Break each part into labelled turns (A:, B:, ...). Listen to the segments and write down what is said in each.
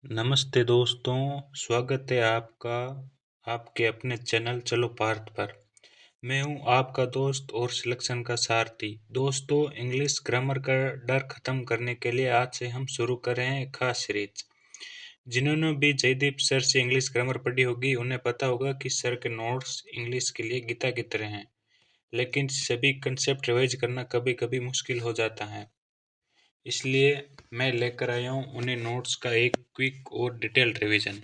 A: नमस्ते दोस्तों, स्वागत है आपका आपके अपने चैनल चलो पार्थ पर। मैं हूं आपका दोस्त और सिलेक्शन का सारथी। दोस्तों, इंग्लिश ग्रामर का डर खत्म करने के लिए आज से हम शुरू कर रहे हैं एक खास सीरीज। जिन्होंने भी जयदीप सर से इंग्लिश ग्रामर पढ़ी होगी उन्हें पता होगा कि सर के नोट्स इंग्लिश के लिए गीता की तरह हैं, लेकिन सभी कंसेप्ट रिवाइज करना कभी कभी मुश्किल हो जाता है। इसलिए मैं लेकर आया हूँ उन्हें नोट्स का एक क्विक और डिटेल्ड रिवीजन।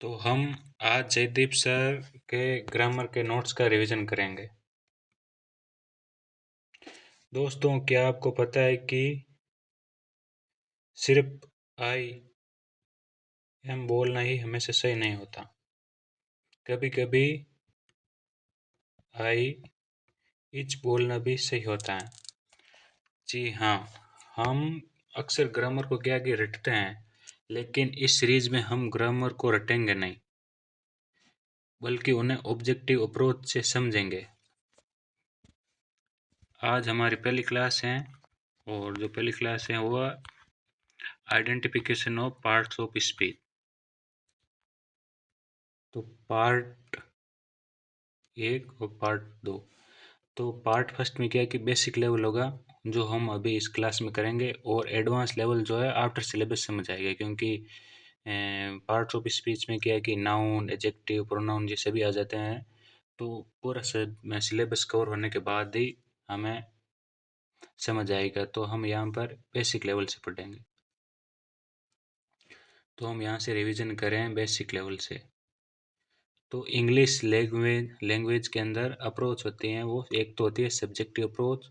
A: तो हम आज जयदीप सर के ग्रामर के नोट्स का रिवीजन करेंगे। दोस्तों, क्या आपको पता है कि सिर्फ आई एम बोलना ही हमेशा सही नहीं होता। कभी कभी आई इज बोलना भी सही होता है। जी हाँ, हम अक्सर ग्रामर को क्या कि रटते हैं, लेकिन इस सीरीज में हम ग्रामर को रटेंगे नहीं, बल्कि उन्हें ऑब्जेक्टिव अप्रोच से समझेंगे। आज हमारी पहली क्लास है, और जो पहली क्लास है वो identification of parts of speech. तो पार्ट एक और पार्ट दो। तो पार्ट फर्स्ट में क्या है कि बेसिक लेवल होगा, जो हम अभी इस क्लास में करेंगे, और एडवांस लेवल जो है आफ्टर सिलेबस समझ आएगा, क्योंकि पार्ट्स ऑफ स्पीच में क्या है कि नाउन, एडजेक्टिव, प्रोनाउन ये सभी आ जाते हैं। तो पूरा सिलेबस कवर होने के बाद ही हमें समझ आएगा। तो हम यहाँ पर बेसिक लेवल से पढ़ेंगे। तो हम यहाँ से रिवीजन करें बेसिक लेवल से। तो इंग्लिश लैंग्वेज के अंदर अप्रोच होती हैं, वो एक तो होती है सब्जेक्टिव अप्रोच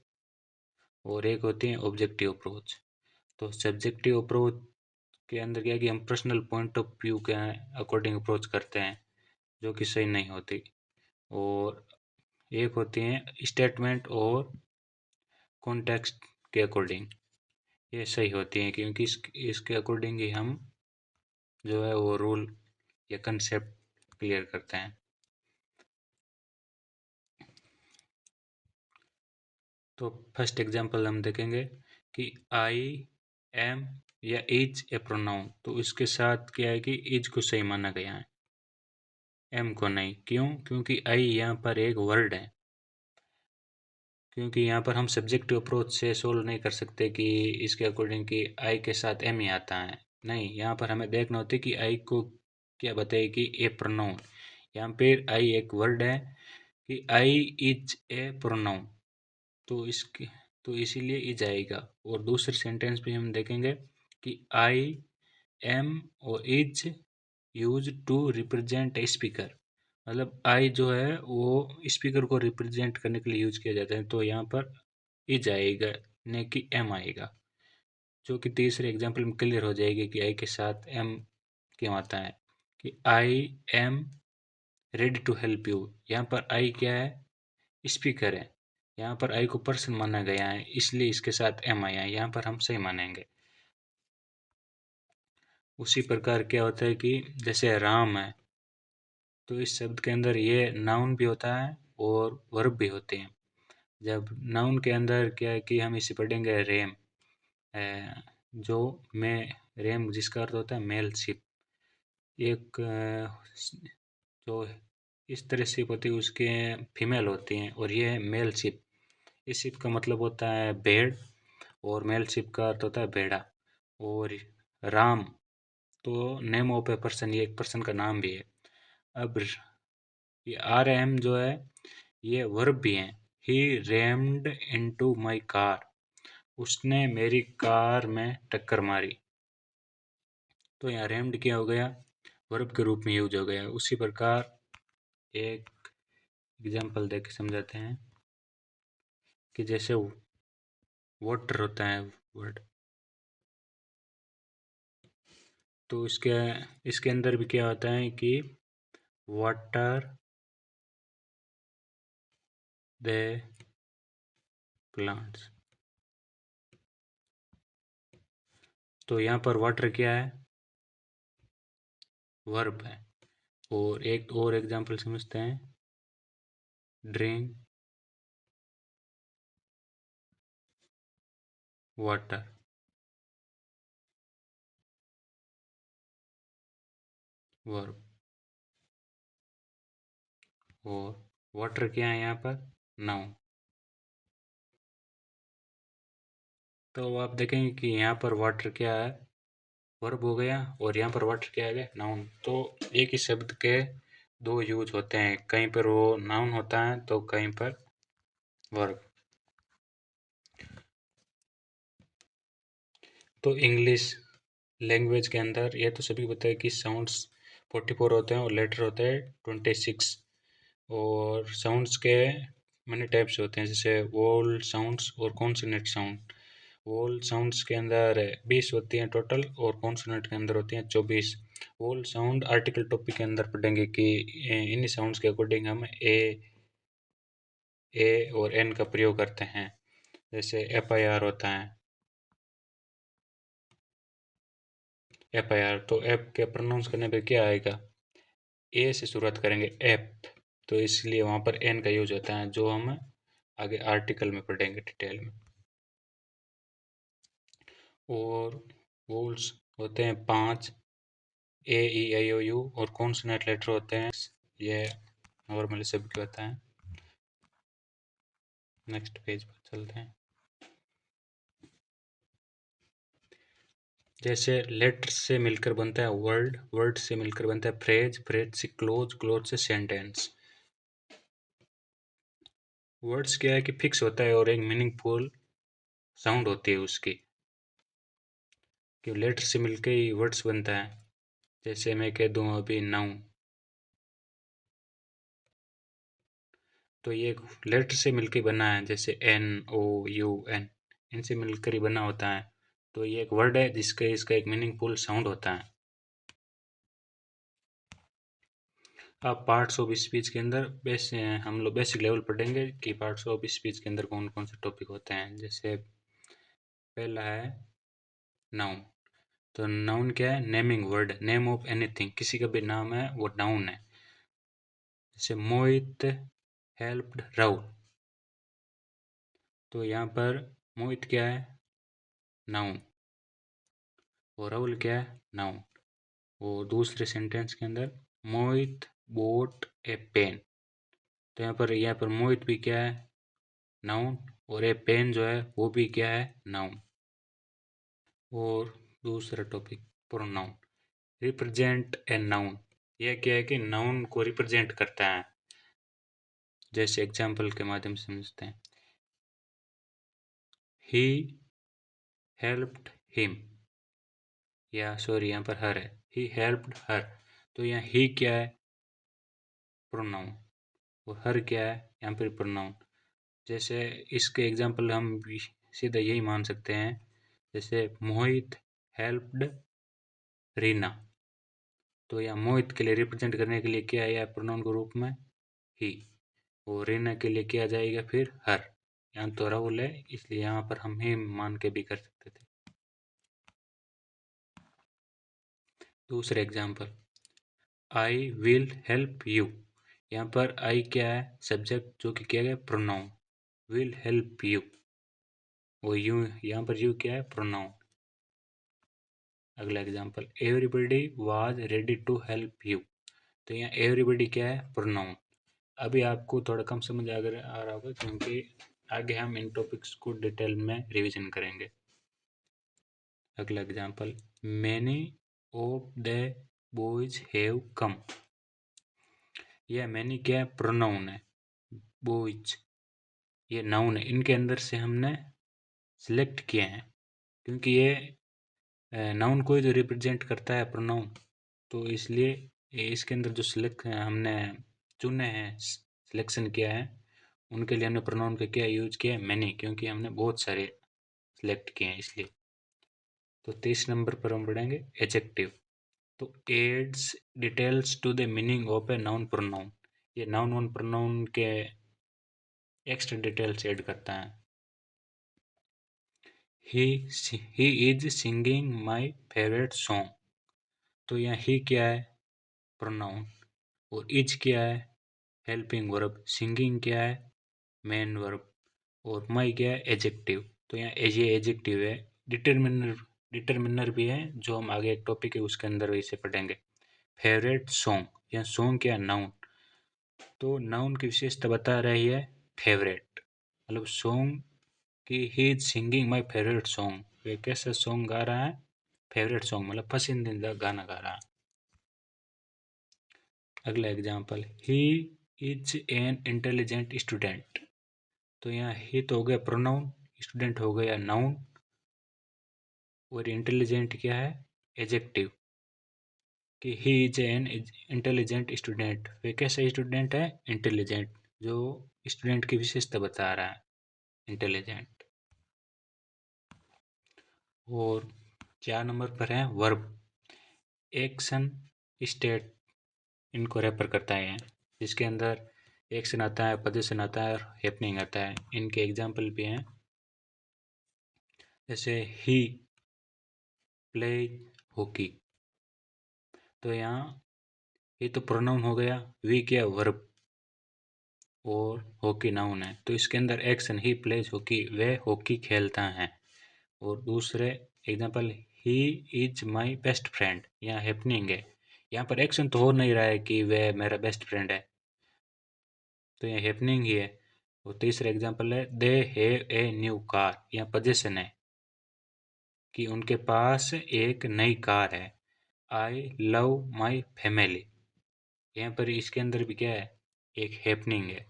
A: और एक होती है ऑब्जेक्टिव अप्रोच। तो सब्जेक्टिव अप्रोच के अंदर क्या है कि हम पर्सनल पॉइंट ऑफ व्यू के अकॉर्डिंग अप्रोच करते हैं, जो कि सही नहीं होती। और एक होती है स्टेटमेंट और कॉन्टेक्स्ट के अकॉर्डिंग, ये सही होती हैं, क्योंकि इसके अकॉर्डिंग ही हम जो है वो रूल या कंसेप्ट क्लियर करते हैं। तो फर्स्ट एग्जांपल हम देखेंगे कि आई एम या इज ए प्रोनाउन। तो इसके साथ क्या है कि इज को सही माना गया है, एम को नहीं। क्यों? क्योंकि आई यहाँ पर एक वर्ड है। क्योंकि यहाँ पर हम सब्जेक्टिव अप्रोच से सोल्व नहीं कर सकते कि इसके अकॉर्डिंग कि आई के साथ एम ही आता है। नहीं, यहाँ पर हमें देखना होता है कि आई को क्या बताए कि ए प्रोनाउन। यहाँ पे आई एक वर्ड है कि आई इज ए प्रोनाउन, तो इसके तो इसीलिए इज आएगा। और दूसरे सेंटेंस भी हम देखेंगे कि आई एम और is use to represent a speaker. मतलब आई जो है वो स्पीकर को रिप्रेजेंट करने के लिए यूज किया जाता है। तो यहाँ पर इज आएगा, न कि एम आएगा, जो कि तीसरे एग्जाम्पल में क्लियर हो जाएगी कि आई के साथ एम क्यों आता है। कि I am ready to help you, यहाँ पर आई क्या है? स्पीकर है। यहाँ पर आई को पर्सन माना गया है, इसलिए इसके साथ एम आया है, यहाँ पर हम सही मानेंगे। उसी प्रकार क्या होता है कि जैसे राम है, तो इस शब्द के अंदर ये नाउन भी होता है और वर्ब भी होते हैं। जब नाउन के अंदर क्या है कि हम इसे पढ़ेंगे रेम, जो में रेम जिसका अर्थ होता है मेल शिप। एक जो इस तरह शिप होती है उसके फीमेल होती हैं, और ये है मेल शिप। इस शिप का मतलब होता है भेड़, और मेल शिप का अर्थ होता है भेड़ा। और राम तो नेम ऑफ ए पर्सन, ये एक पर्सन का नाम भी है। अब ये आर एम जो है ये वर्ब भी है। ही रेम्ड इनटू माई कार, उसने मेरी कार में टक्कर मारी। तो यहाँ रेम्ड क्या हो गया? वर्ब के रूप में यूज हो गया। उसी प्रकार एक एग्जांपल देके समझाते हैं कि जैसे वाटर होता है वर्ड, तो इसके अंदर भी क्या होता है कि वाटर दे प्लांट्स। तो यहाँ पर वाटर क्या है? वर्ब है। और एक और एग्जांपल समझते हैं, ड्रिंक वाटर। वर्ब। और वाटर क्या है यहाँ पर? नाउन। तो आप देखेंगे कि यहाँ पर वाटर क्या है? वर्ब हो गया, और यहाँ पर वाटर क्या आ गया? नाउन। तो एक ही शब्द के दो यूज होते हैं, कहीं पर वो नाउन होता है तो कहीं पर वर्ब। तो इंग्लिश लैंग्वेज के अंदर ये तो सभी पता है कि साउंड्स 44 होते हैं और लेटर होते हैं 26। और साउंड्स के मैंने टाइप्स होते हैं, जैसे वोवल साउंड्स और कॉन्सोनेंट साउंड। वोवल साउंड्स के अंदर 20 होती हैं टोटल, और कॉन्सोनेंट के अंदर होती हैं 24। वोवल साउंड आर्टिकल टॉपिक के अंदर पढ़ेंगे कि इन्हीं साउंड्स के अकॉर्डिंग हम ए और एन का प्रयोग करते हैं। जैसे FIR होता है, FIR, तो ऐप के प्रोनाउंस करने पे क्या आएगा? ए से शुरुआत करेंगे, ऐप। तो इसलिए वहाँ पर एन का यूज होता है, जो हम आगे आर्टिकल में पढ़ेंगे डिटेल में। और वोवल्स होते हैं 5, AEIOU, और कॉन्सोनेंट लेटर होते हैं, ये नॉर्मली सबके होता है। नेक्स्ट पेज पर चलते हैं। जैसे लेटर से मिलकर बनता है वर्ड, वर्ड से मिलकर बनता है फ्रेज, फ्रेज से क्लोज, क्लोज से सेंटेंस। वर्ड्स क्या है कि फिक्स होता है और एक मीनिंगफुल साउंड होती है उसकी, कि लेटर से मिलकर ही वर्ड्स बनता है। जैसे मैं कह दूं अभी नाउ, तो ये एक लेटर से मिलकर बना है, जैसे NOUN, इनसे मिलकर ही बना होता है। तो ये एक वर्ड है जिसका इसका एक मीनिंगफुल साउंड होता है। अब पार्ट्स ऑफ स्पीच के अंदर हम लोग बेसिक लेवल पढ़ेंगे कि पार्ट्स ऑफ स्पीच के अंदर कौन कौन से टॉपिक होते हैं। जैसे पहला है नाउन। तो नाउन क्या है? Naming word, name of anything, किसी का भी नाम है वो नाउन है। जैसे मोहित हेल्प्ड राहुल, तो यहाँ पर मोहित क्या है? नाउन। और राहुल क्या है? नाउन। और दूसरे सेंटेंस के अंदर मोहित बोट ए पेन, तो यहाँ पर मोहित भी क्या है? नाउन। और ए पेन जो है वो भी क्या है? नाउन। और दूसरा topic pronoun, represent a noun. यह क्या है कि नाउन को रिप्रेजेंट करता है। जैसे एग्जाम्पल के माध्यम से समझते हैं। ही हेल्प्ड हिम, या सॉरी यहाँ पर हर है, ही हेल्प्ड हर, तो यहाँ ही क्या है? प्रोनाउन। और हर क्या है? यहाँ पर प्रोनाउन। जैसे इसके एग्जाम्पल हम सीधा यही मान सकते हैं, जैसे मोहित हेल्प्ड रीना, तो यहाँ मोहित के लिए रिप्रेजेंट करने के लिए क्या आया प्रोनाउन के रूप में? ही। और रीना के लिए क्या जाएगा फिर? हर। यहाँ तो राहुल है इसलिए यहाँ पर हम ही मान के भी कर सकते थे। दूसरे example, I will help you, यहाँ पर आई क्या है? सब्जेक्ट, जो कि क्या है? प्रोनाउन। विल हेल्प यू, और यू यहाँ पर यू क्या है? प्रोनाउन। अगला example, everybody was ready to help you, तो यहाँ एवरीबडी क्या है? प्रोनाउन। अभी आपको थोड़ा कम समझ आ रहा होगा, क्योंकि आगे हम इन टॉपिक्स को डिटेल में रिवीजन करेंगे। अगला example, many of the boys have come, यह मैनी क्या है? प्रोनाउन है। बॉयज ये नाउन है। इनके अंदर से हमने सिलेक्ट किए हैं, क्योंकि ये नाउन को ही तो रिप्रेजेंट करता है प्रोनाउन, तो इसलिए इसके अंदर जो सिलेक्ट हमने चुने हैं, सिलेक्शन किया है, उनके लिए हमने प्रोनाउन का क्या यूज किया है? मैनी, क्योंकि हमने बहुत सारे सिलेक्ट किए हैं इसलिए। तो 30 नंबर पर हम पढ़ेंगे एडजेक्टिव। तो adds details to the meaning of a noun pronoun, ये नाउन वन प्रोनाउन के एक्स्ट्रा डिटेल्स ऐड करता है। He he is singing my favourite song, तो यहाँ ही क्या है? प्रोनाउन। और इज क्या है? Helping verb. सिंगिंग क्या है? Main verb. और माई क्या है? एडजेक्टिव। तो यहाँ ये एडजेक्टिव है। डिटरमिनर, डिटरमिनर भी है, जो हम आगे एक टॉपिक है उसके अंदर इसे पढ़ेंगे। फेवरेट सॉन्ग, या सॉन्ग क्या नाउन, तो नाउन की विशेषता बता रही है फेवरेट, मतलब सॉन्ग कि he is singing my favourite song, वे कैसा सॉन्ग गा रहा है, फेवरेट सॉन्ग मतलब पसंदीदा गाना गा रहा है। अगला example, he is an intelligent student, तो यहाँ ही तो हो गया प्रोनाउन, स्टूडेंट हो गया नाउन, और इंटेलिजेंट क्या है, एजेक्टिव, कि he is an intelligent student, वे कैसा स्टूडेंट है, इंटेलिजेंट, जो स्टूडेंट की विशेषता बता रहा है, इंटेलिजेंट। और 4 नंबर पर है वर्ब, एक्शन स्टेट इनको रेफर करता है, जिसके अंदर एक्शन आता है, पोजीशन आता है और हैपनिंग आता है। इनके एग्जाम्पल भी हैं, जैसे ही प्ले हॉकी, तो यहाँ ये तो प्रोनाउन हो गया, वी क्या वर्ब, और हॉकी नाउन है, तो इसके अंदर एक्शन, ही प्लेज हॉकी, वह हॉकी खेलता है। और दूसरे example, he is my best friend, यहाँ हैपनिंग है, यहाँ पर एक्शन तो हो नहीं रहा है कि वह मेरा बेस्ट फ्रेंड है, तो यहाँ हैपनिंग ही है। और तीसरा एग्जाम्पल है, they have a new car, यहाँ पोजीशन है कि उनके पास एक नई कार है। आई लव माई फैमिली, यहाँ पर इसके अंदर भी क्या है, एक हैपनिंग है।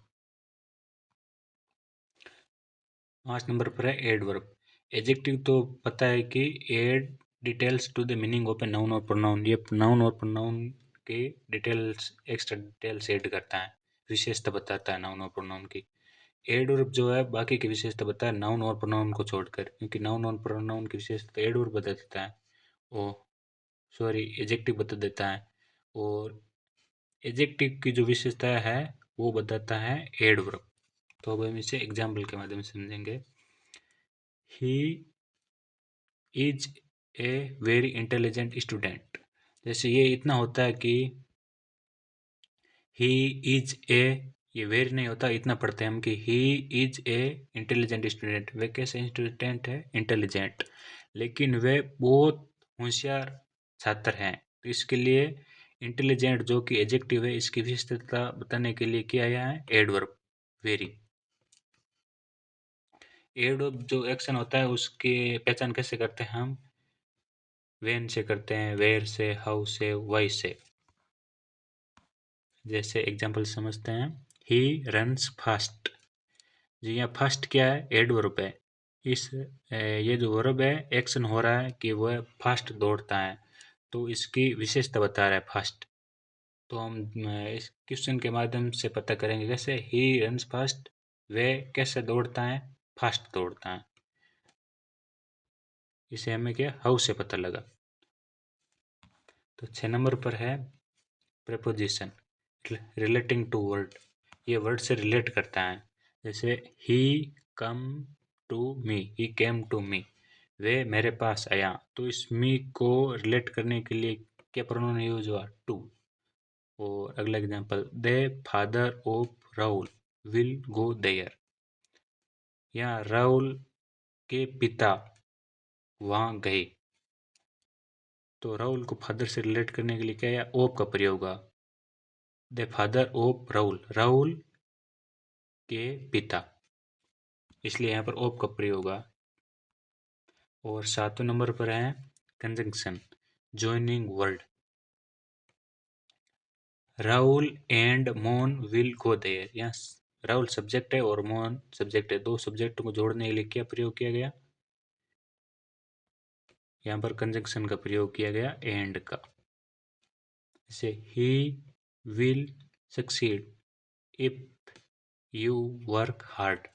A: 5 नंबर पर है एडवर्ब, एडजेक्टिव तो पता है कि add details to the meaning of a noun और प्रोनाउन, ये नाउन और प्रोनाउन के डिटेल्स, एक्स्ट्रा डिटेल्स ऐड करता है, विशेषता बताता है नाउन और प्रोनाउन की। एडवर्ब जो है बाकी की विशेषता बताता है नाउन और प्रोनाउन को छोड़कर, क्योंकि नाउन और प्रोनाउन की विशेषता एडवर्ब बता देता है, ओ सॉरी एडजेक्टिव बता देता है, और एडजेक्टिव की जो विशेषता है वो बताता है एडवर्ब। तो अब हम इसे एग्जाम्पल के माध्यम से समझेंगे। ही is a very intelligent student, जैसे ये इतना होता है कि ही इज ए, ये वेरी नहीं होता, इतना पढ़ते हैं हम कि he is a intelligent student, वे कैसे स्टूडेंट है, इंटेलिजेंट, लेकिन वे बहुत होशियार छात्र हैं, तो इसके लिए इंटेलिजेंट जो कि एडजेक्टिव है, इसकी विशेषता बताने के लिए किया गया है एडवर्ब वेरी। एडवर्ब जो एक्शन होता है उसकी पहचान कैसे करते हैं हम, वेन से करते हैं, वेयर से, हाउ से, वाई से। जैसे एग्जांपल समझते हैं, ही रन्स फास्ट, जी यहाँ फास्ट क्या है, एडवर्ब है, इस ये जो वर्ब है, एक्शन हो रहा है कि वह फास्ट दौड़ता है, तो इसकी विशेषता बता रहा है फास्ट। तो हम इस क्वेश्चन के माध्यम से पता करेंगे कैसे, ही रन्स फास्ट, वे कैसे दौड़ता है, फास्ट दौड़ता है, इसे हमें क्या हाउ से पता लगा। तो 6 नंबर पर है प्रेपोजिशन, रिलेटिंग टू वर्ड, ये वर्ड से रिलेट करता है, जैसे ही come to me, he came to me, वे मेरे पास आया, तो इस मी को रिलेट करने के लिए क्या प्रोनाउन यूज हुआ, टू। और अगला example, the father of Rahul will go there, यहाँ राहुल के पिता वहाँ गए, तो राहुल को फादर से रिलेट करने के लिए क्या है, ऑफ का प्रयोग हुआ, the father of Rahul, Rahul के पिता, इसलिए यहाँ पर ऑफ का प्रयोग हुआ। और 7वें नंबर पर है conjunction, joining word, Rahul and Mohan will go there, यहाँ राहुल सब्जेक्ट है और मोहन सब्जेक्ट है, दो सब्जेक्ट को जोड़ने के लिए क्या प्रयोग किया गया, यहाँ पर कंजंक्शन का प्रयोग किया गया, एंड का। जैसे he will succeed if you work hard,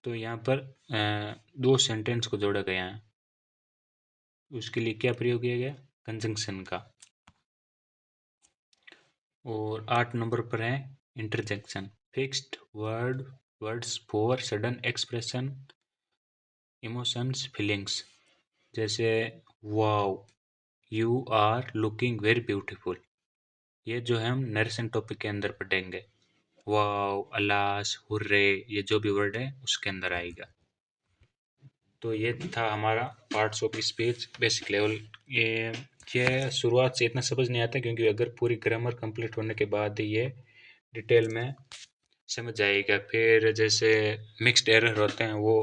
A: तो यहाँ पर दो सेंटेंस को जोड़ा गया है, उसके लिए क्या प्रयोग किया गया, कंजंक्शन का। और 8 नंबर पर है interjection, fixed words for sudden expression emotions feelings, जैसे wow you are looking very beautiful, ये जो है हम नरेशन टॉपिक के अंदर पढ़ेंगे, वाओ, अलास, हुर्रे, ये जो भी वर्ड है उसके अंदर आएगा। तो ये था हमारा parts of speech basic level, ये ये शुरुआत से इतना समझ नहीं आता, क्योंकि अगर पूरी ग्रामर कंप्लीट होने के बाद ये डिटेल में समझ जाएगा। फिर जैसे मिक्स्ड एरर होते हैं वो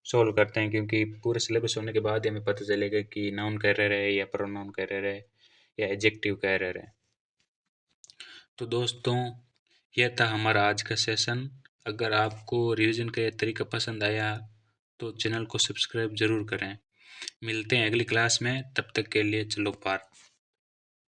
A: सॉल्व करते हैं, क्योंकि पूरे सिलेबस होने के बाद ही हमें पता चलेगा कि नाउन का एरर है या प्रोनाउन का एरर है या एडजेक्टिव का एरर है। तो दोस्तों, यह था हमारा आज का सेशन। अगर आपको रिवीजन का यह तरीका पसंद आया तो चैनल को सब्सक्राइब ज़रूर करें। मिलते हैं अगली क्लास में, तब तक के लिए चलो पार।